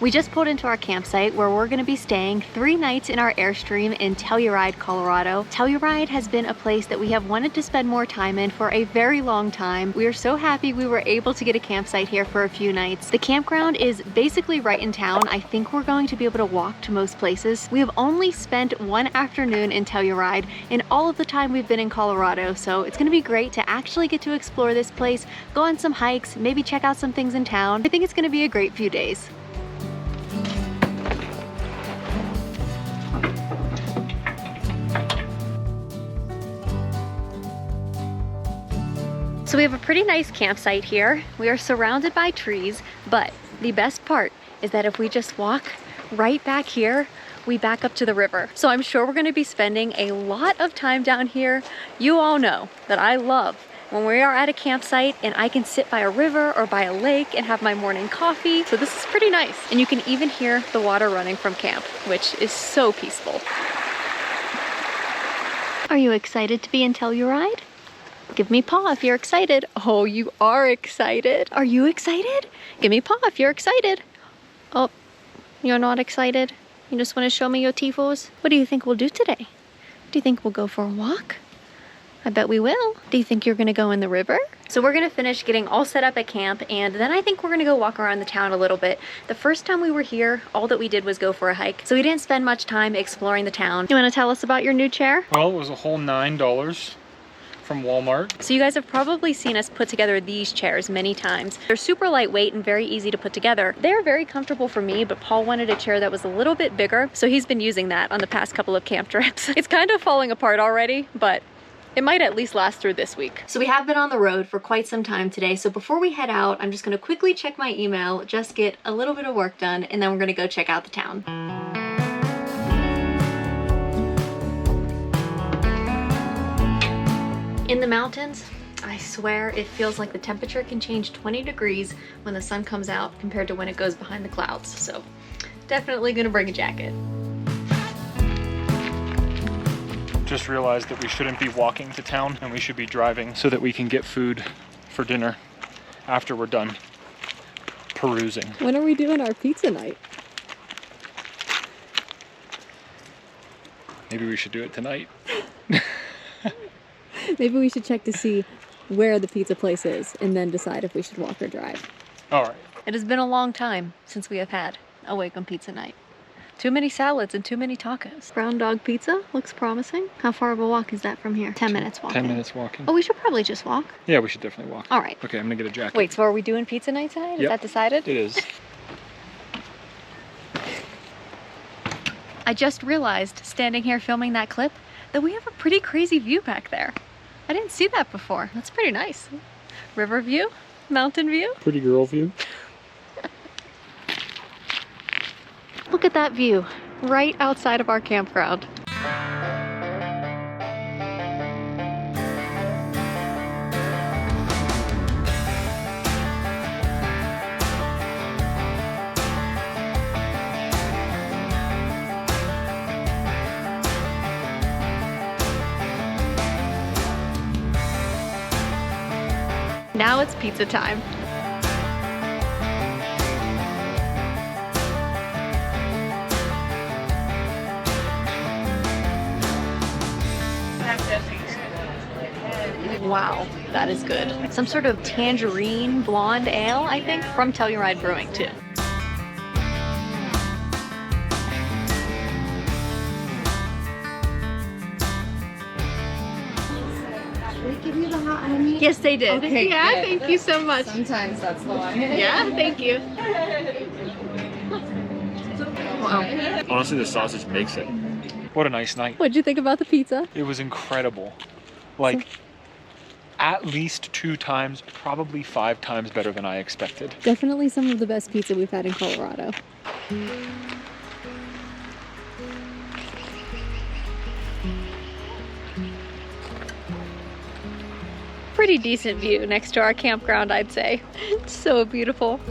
We just pulled into our campsite where we're gonna be staying 3 nights in our Airstream in Telluride, Colorado. Telluride has been a place that we have wanted to spend more time in for a very long time. We are so happy we were able to get a campsite here for a few nights. The campground is basically right in town. I think we're going to be able to walk to most places. We have only spent 1 afternoon in Telluride in all of the time we've been in Colorado, so it's gonna be great to actually get to explore this place, go on some hikes, maybe check out some things in town. I think it's gonna be a great few days. So we have a pretty nice campsite here. We are surrounded by trees, but the best part is that if we just walk right back here, we back up to the river. So I'm sure we're gonna be spending a lot of time down here. You all know that I love when we are at a campsite and I can sit by a river or by a lake and have my morning coffee. So this is pretty nice. And you can even hear the water running from camp, which is so peaceful. Are you excited to be in Telluride? Give me paw if you're excited. Oh, you are excited. Are you excited? Give me paw if you're excited. Oh, you're not excited? You just want to show me your tifos? What do you think we'll do today? Do you think we'll go for a walk? I bet we will. Do you think you're gonna go in the river? So we're gonna finish getting all set up at camp, and then I think we're gonna go walk around the town a little bit. The first time we were here, all that we did was go for a hike. So we didn't spend much time exploring the town. You wanna tell us about your new chair? Well, it was a whole $9 from Walmart. So you guys have probably seen us put together these chairs many times. They're super lightweight and very easy to put together. They're very comfortable for me, but Paul wanted a chair that was a little bit bigger, so he's been using that on the past couple of camp trips. It's kind of falling apart already, but it might at least last through this week. So we have been on the road for quite some time today, so before we head out, I'm just gonna quickly check my email, just get a little bit of work done, and then we're gonna go check out the town. In the mountains, I swear it feels like the temperature can change 20 degrees when the sun comes out compared to when it goes behind the clouds. So definitely gonna bring a jacket. Just realized that we shouldn't be walking to town and we should be driving so that we can get food for dinner after we're done perusing. When are we doing our pizza night? Maybe we should do it tonight. Maybe we should check to see where the pizza place is and then decide if we should walk or drive. All right. It has been a long time since we have had a Wake on Pizza night. Too many salads and too many tacos. Brown dog pizza looks promising. How far of a walk is that from here? 10 minutes walking. 10 minutes walking. Oh, we should probably just walk. Yeah, we should definitely walk. All right. Okay, I'm gonna get a jacket. Wait, so are we doing pizza night tonight? Is Yep. that decided? It is. I just realized, standing here filming that clip, that we have a pretty crazy view back there. I didn't see that before. That's pretty nice. River view, mountain view. Pretty girl view. Look at that view, right outside of our campground. Now it's pizza time. Wow, that is good. Some sort of tangerine blonde ale, I think, from Telluride Brewing too. Give you the hot honey? Yes, they did. Okay, yeah, good. thank you so much. Sometimes that's the one. Yeah, thank you. Wow. Honestly, the sausage makes it. What a nice night. What'd you think about the pizza? It was incredible. Like, at least 2 times, probably 5 times better than I expected. Definitely some of the best pizza we've had in Colorado. Pretty decent view next to our campground, I'd say. It's so beautiful.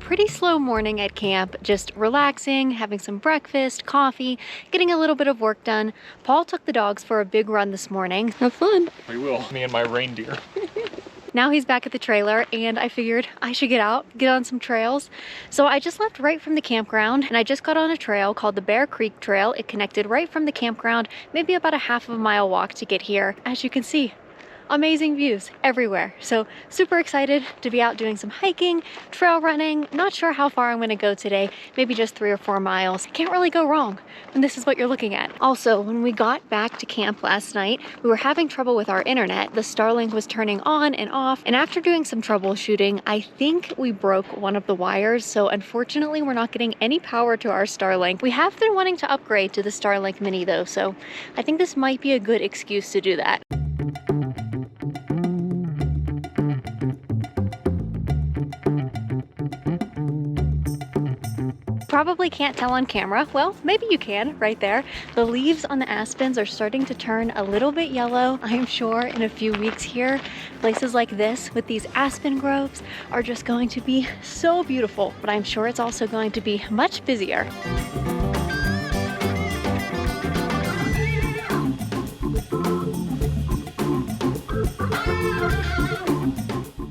pretty slow morning at camp, just relaxing, having some breakfast, coffee, getting a little bit of work done. Paul took the dogs for a big run this morning. Have fun. We will. Me and my reindeer. Now he's back at the trailer and I figured I should get out, get on some trails. So I just left right from the campground and I just got on a trail called the Bear Creek Trail. It connected right from the campground, maybe about a half of a mile walk to get here. As you can see, amazing views everywhere. So super excited to be out doing some hiking, trail running. Not sure how far I'm gonna go today, maybe just 3 or 4 miles. Can't really go wrong when this is what you're looking at. Also, when we got back to camp last night, we were having trouble with our internet. The Starlink was turning on and off, and after doing some troubleshooting, I think we broke one of the wires. So unfortunately, we're not getting any power to our Starlink. We have been wanting to upgrade to the Starlink Mini though, so I think this might be a good excuse to do that. Probably can't tell on camera. Well, maybe you can right there. The leaves on the aspens are starting to turn a little bit yellow. I'm sure in a few weeks here, places like this with these aspen groves are just going to be so beautiful, but I'm sure it's also going to be much busier.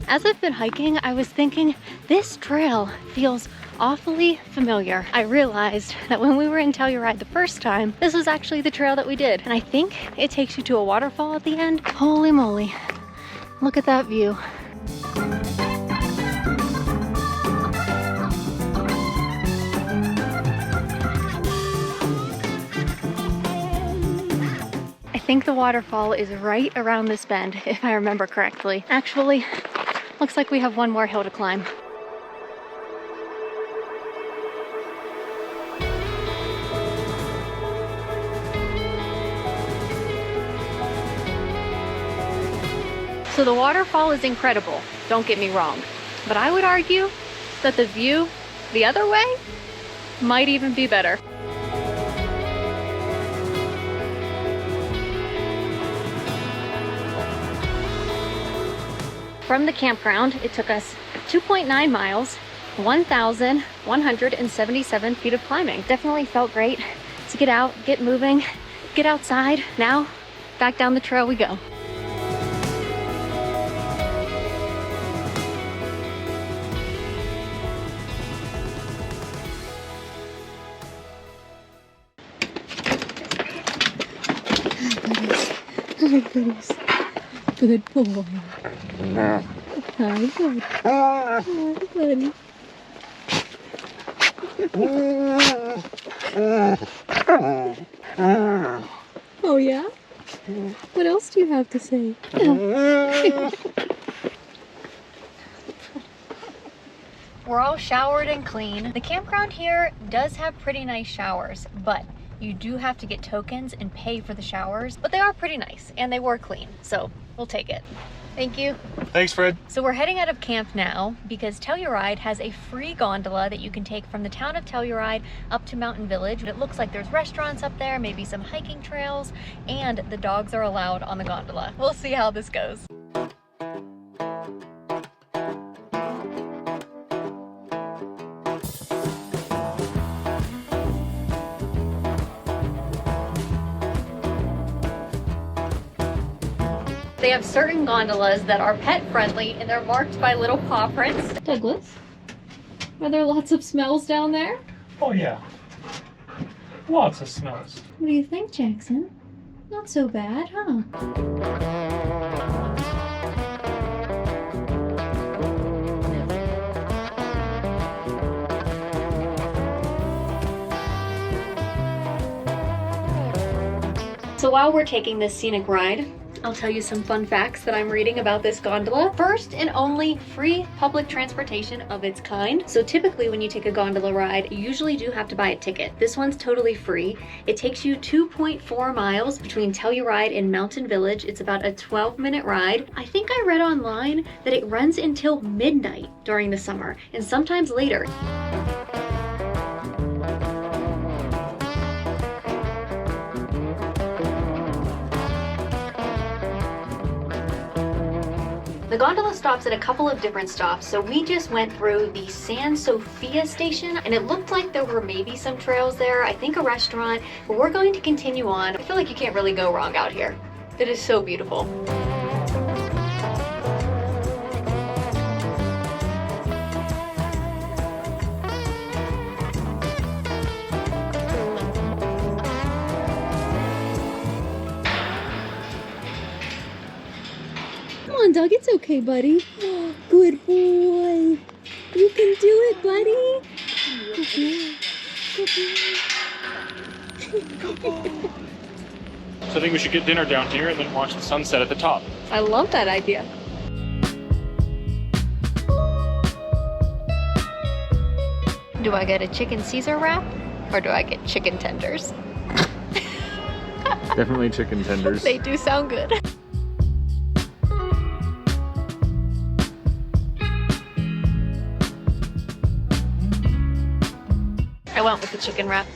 As I've been hiking, I was thinking this trail feels awfully familiar. I realized that when we were in Telluride the first time, this was actually the trail that we did. And I think it takes you to a waterfall at the end. Holy moly, look at that view. I think the waterfall is right around this bend, if I remember correctly. Actually, looks like we have one more hill to climb. So the waterfall is incredible, don't get me wrong, but I would argue that the view the other way might even be better. From the campground, it took us 2.9 miles, 1,177 feet of climbing. Definitely felt great to get out, get moving, get outside. Now, back down the trail we go. Oh, goodness. Good boy. Hi, good. Hi, buddy. Oh, yeah? What else do you have to say? We're all showered and clean. The campground here does have pretty nice showers, but you do have to get tokens and pay for the showers, but they are pretty nice and they were clean, so we'll take it. Thank you. Thanks, Fred. So we're heading out of camp now because Telluride has a free gondola that you can take from the town of Telluride up to Mountain Village. It looks like there's restaurants up there, maybe some hiking trails, and the dogs are allowed on the gondola. We'll see how this goes. They have certain gondolas that are pet friendly and they're marked by little paw prints. Douglas, are there lots of smells down there? Oh yeah, lots of smells. What do you think, Jackson? Not so bad, huh? So while we're taking this scenic ride, I'll tell you some fun facts that I'm reading about this gondola. First and only free public transportation of its kind. So typically when you take a gondola ride, you usually do have to buy a ticket. This one's totally free. It takes you 2.4 miles between Telluride and Mountain Village. It's about a 12-minute ride. I think I read online that it runs until midnight during the summer and sometimes later. The The gondola stops at a couple of different stops, so we just went through the San Sofia station, and it looked like there were maybe some trails there, I think a restaurant, but we're going to continue on. I feel like you can't really go wrong out here. It is so beautiful. Come on, dog. It's okay, buddy. Good boy. You can do it, buddy. Good boy. So I think we should get dinner down here and then watch the sunset at the top. I love that idea. Do I get a chicken Caesar wrap or do I get chicken tenders? Definitely chicken tenders. They do sound good. I went with the chicken wrap,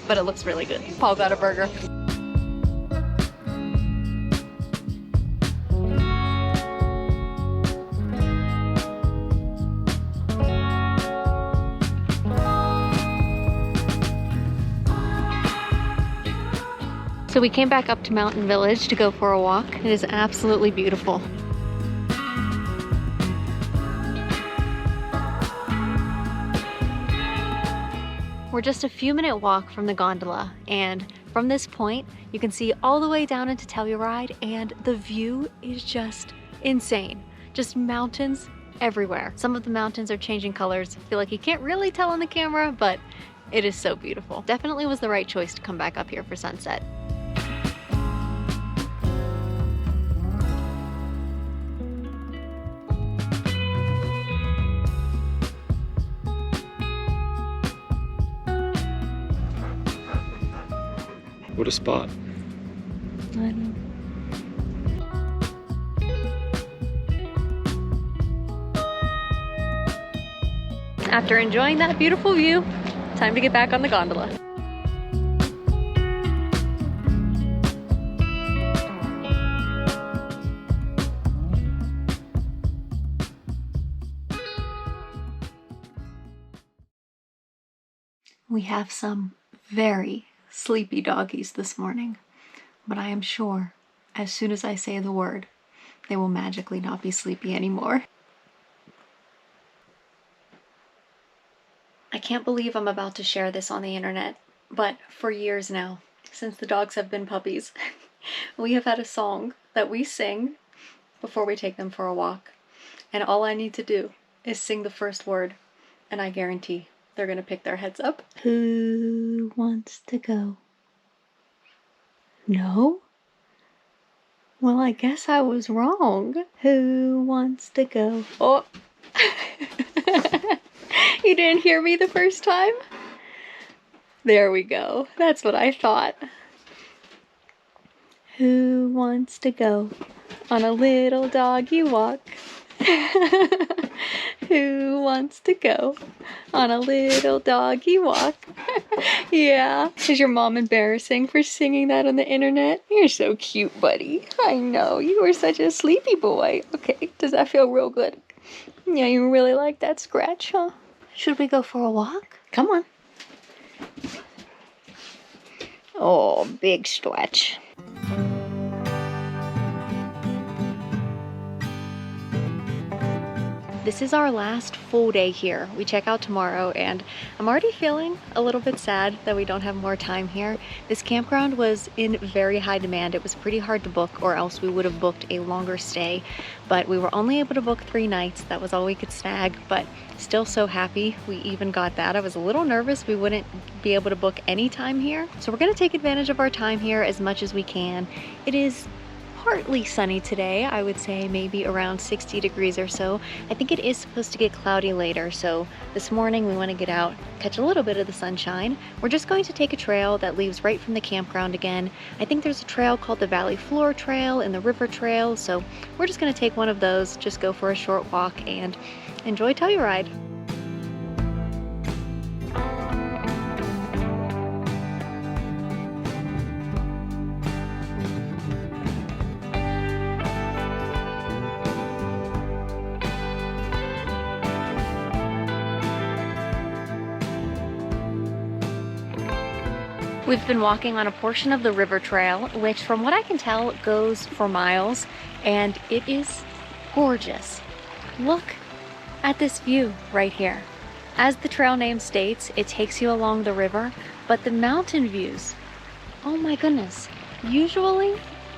but it looks really good. Paul got a burger. So we came back up to Mountain Village to go for a walk. It is absolutely beautiful. We're just a few minute walk from the gondola, and from this point you can see all the way down into Telluride, and the view is just insane. Just mountains everywhere. Some of the mountains are changing colors. I feel like you can't really tell on the camera, but it is so beautiful. Definitely was the right choice to come back up here for sunset. What a spot. I know. After enjoying that beautiful view, time to get back on the gondola. We have some very sleepy doggies this morning, but I am sure as soon as I say the word, they will magically not be sleepy anymore. I can't believe I'm about to share this on the internet, but for years now, since the dogs have been puppies, we have had a song that we sing before we take them for a walk, and all I need to do is sing the first word, and I guarantee they're gonna pick their heads up. Who wants to go? No? Well, I guess I was wrong. Who wants to go? Oh! You didn't hear me the first time? There we go. That's what I thought. Who wants to go on a little doggy walk? Who wants to go on a little doggy walk? Yeah. Is your mom embarrassing for singing that on the internet? You're so cute, buddy. I know. You were such a sleepy boy. Okay. Does that feel real good? Yeah, you really like that scratch, huh? Should we go for a walk? Come on. Oh, big stretch. This is our last full day here. We check out tomorrow, and I'm already feeling a little bit sad that we don't have more time here. This campground was in very high demand. It was pretty hard to book, or else we would have booked a longer stay, but we were only able to book 3 nights. That was all we could snag, but still so happy we even got that. I was a little nervous we wouldn't be able to book any time here, so we're gonna take advantage of our time here as much as we can. It is partly sunny today. I would say maybe around 60 degrees or so. I think it is supposed to get cloudy later, so this morning we want to get out, catch a little bit of the sunshine. We're just going to take a trail that leaves right from the campground again. I think there's a trail called the Valley Floor Trail and the River Trail, so we're just going to take one of those, just go for a short walk and enjoy Telluride. We've been walking on a portion of the river trail, which from what I can tell goes for miles, and it is gorgeous. Look at this view right here. As the trail name states, it takes you along the river, but the mountain views, oh my goodness. Usually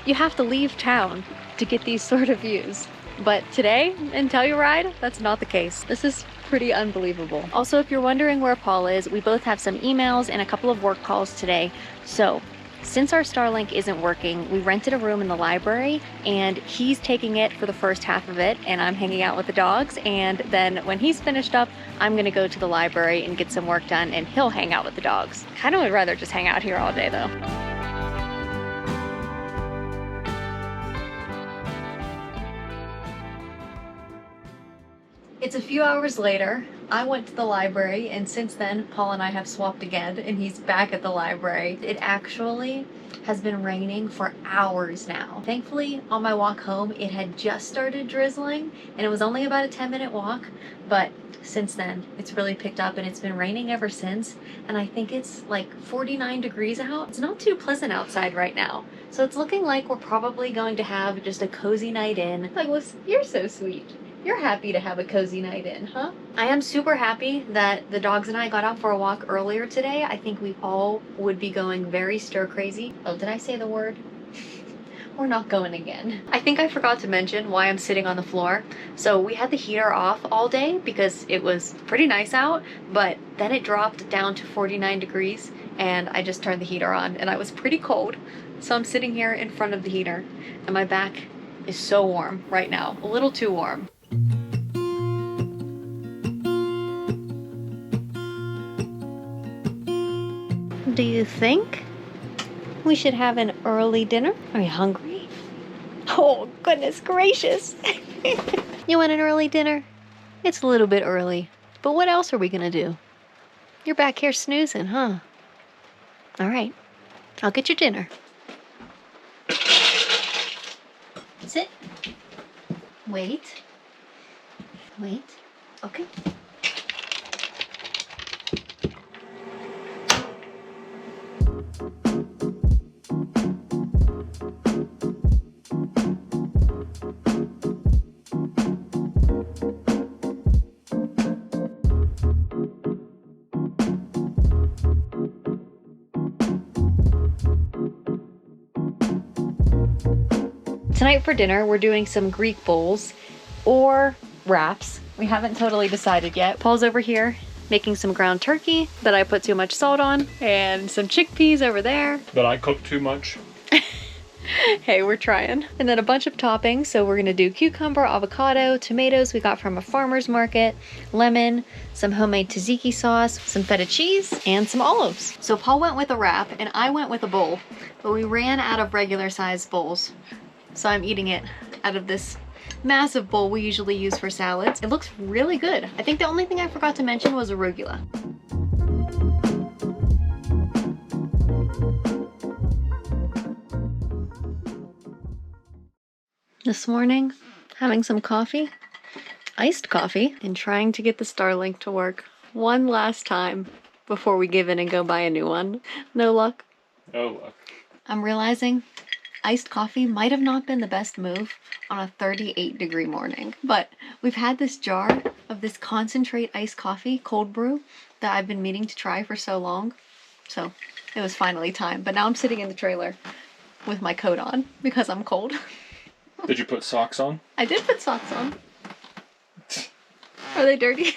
you have to leave town to get these sort of views, but today in Telluride, that's not the case. This is pretty unbelievable. Also, if you're wondering where Paul is, we both have some emails and a couple of work calls today. So since our Starlink isn't working, we rented a room in the library and he's taking it for the first half of it and I'm hanging out with the dogs, and then when he's finished up, I'm gonna go to the library and get some work done and he'll hang out with the dogs. Kind of would rather just hang out here all day though. It's a few hours later. I went to the library, and since then, Paul and I have swapped again, and he's back at the library. It actually has been raining for hours now. Thankfully, on my walk home, it had just started drizzling, and it was only about a 10-minute walk, but since then, it's really picked up, and it's been raining ever since, and I think it's like 49 degrees out. It's not too pleasant outside right now, so it's looking like we're probably going to have just a cozy night in. Douglas, you're so sweet. You're happy to have a cozy night in, huh? I am super happy that the dogs and I got out for a walk earlier today. I think we all would be going very stir crazy. Oh, did I say the word? We're not going again. I think I forgot to mention why I'm sitting on the floor. So we had the heater off all day because it was pretty nice out, but then it dropped down to 49 degrees and I just turned the heater on and I was pretty cold. So I'm sitting here in front of the heater and my back is so warm right now, a little too warm. Do you think we should have an early dinner? Are you hungry? Oh, goodness gracious. You want an early dinner? It's a little bit early, but what else are we gonna do? You're back here snoozing, huh? All right, I'll get your dinner. Sit. Wait. Wait. Okay. Tonight for dinner, we're doing some Greek bowls or wraps. We haven't totally decided yet. Paul's over here making some ground turkey that I put too much salt on, and some chickpeas over there. But I cooked too much. Hey, we're trying. And then a bunch of toppings. So we're gonna do cucumber, avocado, tomatoes we got from a farmer's market, lemon, some homemade tzatziki sauce, some feta cheese, and some olives. So Paul went with a wrap and I went with a bowl, but we ran out of regular sized bowls. So I'm eating it out of this massive bowl we usually use for salads. It looks really good. I think the only thing I forgot to mention was arugula. This morning, having some coffee, iced coffee, and trying to get the Starlink to work one last time before we give in and go buy a new one. No luck. No luck. I'm realizing iced coffee might have not been the best move on a 38-degree morning, but we've had this jar of this concentrate iced coffee, cold brew, that I've been meaning to try for so long. So it was finally time, but now I'm sitting in the trailer with my coat on because I'm cold. Did you put socks on? I did put socks on. Are they dirty?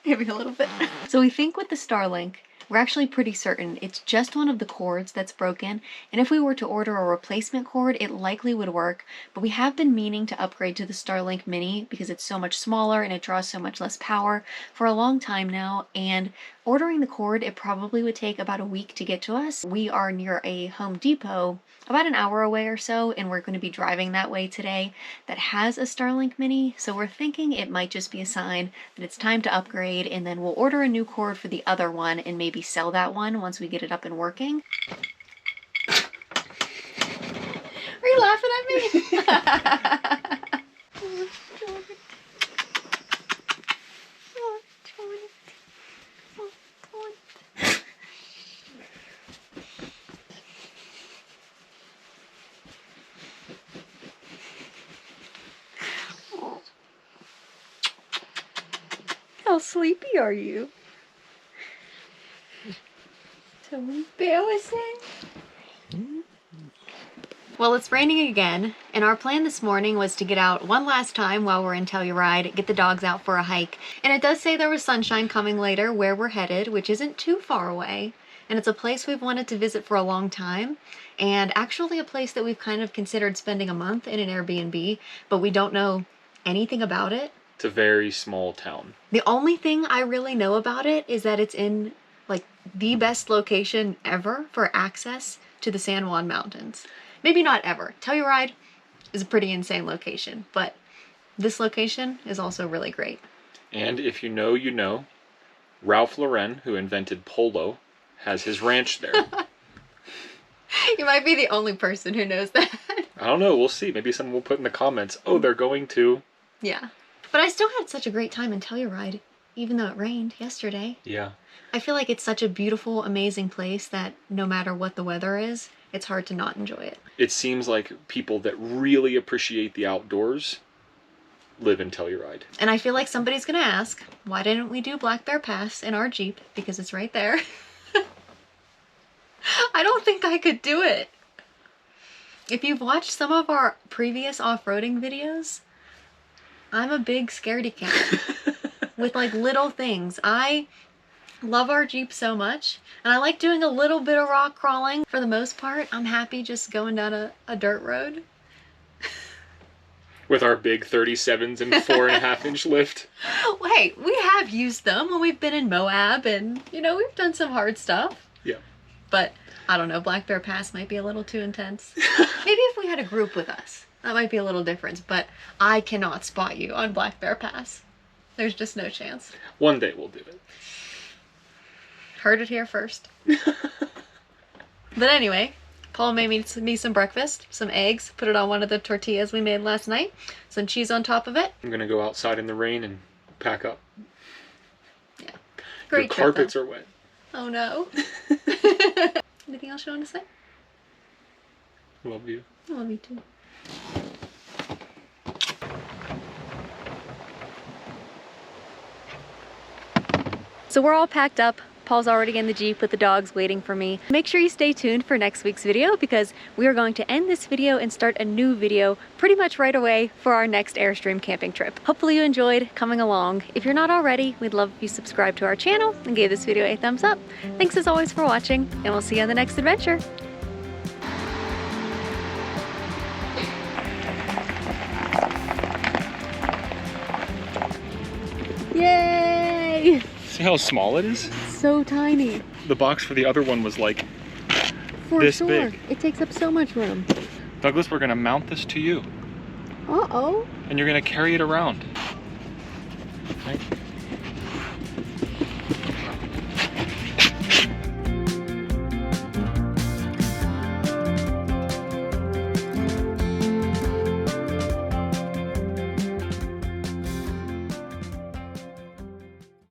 Maybe a little bit. So we think with the Starlink, we're actually pretty certain it's just one of the cords that's broken, and if we were to order a replacement cord, it likely would work, but we have been meaning to upgrade to the Starlink Mini because it's so much smaller and it draws so much less power for a long time now, and ordering the cord, it probably would take about a week to get to us. We are near a Home Depot about an hour away or so, and we're going to be driving that way today, that has a Starlink Mini, so we're thinking it might just be a sign that it's time to upgrade, and then we'll order a new cord for the other one and maybe sell that one once we get it up and working. Are you laughing at me? sleepy are you? So embarrassing. Well, it's raining again, and our plan this morning was to get out one last time while we're in Telluride, get the dogs out for a hike. And it does say there was sunshine coming later where we're headed, which isn't too far away. And it's a place we've wanted to visit for a long time, and actually a place that we've kind of considered spending a month in an Airbnb, but we don't know anything about it. It's a very small town. The only thing I really know about it is that it's in like the best location ever for access to the San Juan Mountains. Maybe not ever. Telluride is a pretty insane location, but this location is also really great. And if you know, you know, Ralph Lauren, who invented polo, has his ranch there. You might be the only person who knows that. I don't know, we'll see. Maybe someone will put in the comments, oh, they're going to. Yeah. But I still had such a great time in Telluride, even though it rained yesterday. Yeah. I feel like it's such a beautiful, amazing place that no matter what the weather is, it's hard to not enjoy it. It seems like people that really appreciate the outdoors live in Telluride. And I feel like somebody's gonna ask, why didn't we do Black Bear Pass in our Jeep? Because it's right there. I don't think I could do it. If you've watched some of our previous off-roading videos, I'm a big scaredy cat with like little things. I love our Jeep so much, and I like doing a little bit of rock crawling. For the most part, I'm happy just going down a dirt road. With our big 37s and 4.5-inch lift. Hey, we have used them when we've been in Moab, and you know, we've done some hard stuff. Yeah. But I don't know, Black Bear Pass might be a little too intense. Maybe if we had a group with us, that might be a little different, but I cannot spot you on Black Bear Pass. There's just no chance. One day we'll do it. Heard it here first. But anyway, Paul made me some breakfast, some eggs, put it on one of the tortillas we made last night, some cheese on top of it. I'm gonna go outside in the rain and pack up. Yeah. Great Your trip, carpets though. are wet. Oh no. Anything else you want to say? Love you. I love you too. So we're all packed up. Paul's already in the Jeep with the dogs waiting for me. Make sure you stay tuned for next week's video because we are going to end this video and start a new video pretty much right away for our next Airstream camping trip. Hopefully you enjoyed coming along. If you're not already, we'd love if you subscribe to our channel and gave this video a thumbs up. Thanks as always for watching, and we'll see you on the next adventure. Yay! See how small it is? So tiny. The box for the other one was like For this sure. big. It takes up so much room. Douglas, we're gonna mount this to you. Uh-oh. And you're gonna carry it around. Right?